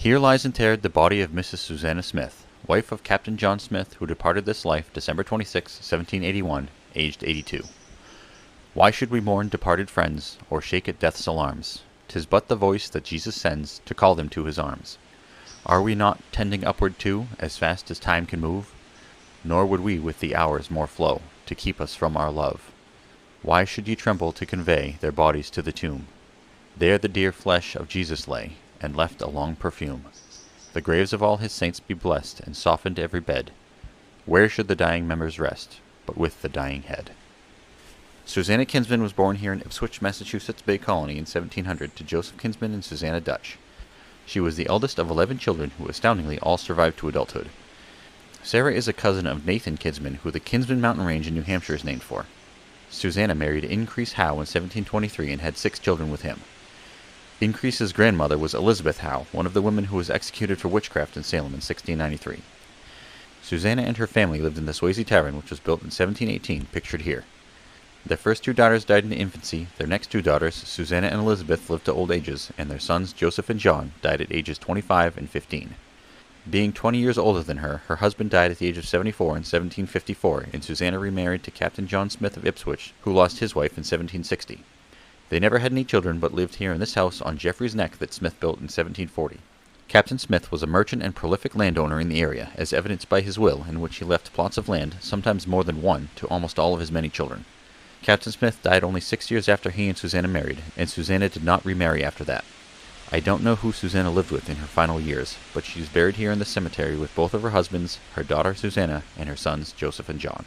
Here lies interred the body of Mrs. Susanna Smith, wife of Captain John Smith, who departed this life December 26, 1781, aged 82. Why should we mourn departed friends, or shake at death's alarms? 'Tis but the voice that Jesus sends to call them to his arms. Are we not tending upward too, as fast as time can move? Nor would we with the hours more flow, to keep us from our love. Why should ye tremble to convey their bodies to the tomb? There the dear flesh of Jesus lay, and left a long perfume. The graves of all his saints be blessed, and softened every bed. Where should the dying members rest, but with the dying head? Susanna Kinsman was born here in Ipswich, Massachusetts Bay Colony in 1700 to Joseph Kinsman and Susanna Dutch. She was the eldest of 11 children who astoundingly all survived to adulthood. Sarah is a cousin of Nathan Kinsman, who the Kinsman Mountain Range in New Hampshire is named for. Susanna married Increase Howe in 1723 and had 6 children with him. Increase's grandmother was Elizabeth Howe, one of the women who was executed for witchcraft in Salem in 1693. Susanna and her family lived in the Swayze Tavern, which was built in 1718, pictured here. Their first 2 daughters died in infancy, their next 2 daughters, Susanna and Elizabeth, lived to old ages, and their sons, Joseph and John, died at ages 25 and 15. Being 20 years older than her husband died at the age of 74 in 1754, and Susanna remarried to Captain John Smith of Ipswich, who lost his wife in 1760. They never had any children, but lived here in this house on Jeffrey's Neck that Smith built in 1740. Captain Smith was a merchant and prolific landowner in the area, as evidenced by his will, in which he left plots of land, sometimes more than one, to almost all of his many children. Captain Smith died only 6 years after he and Susanna married, and Susanna did not remarry after that. I don't know who Susanna lived with in her final years, but she is buried here in the cemetery with both of her husbands, her daughter Susanna, and her sons Joseph and John.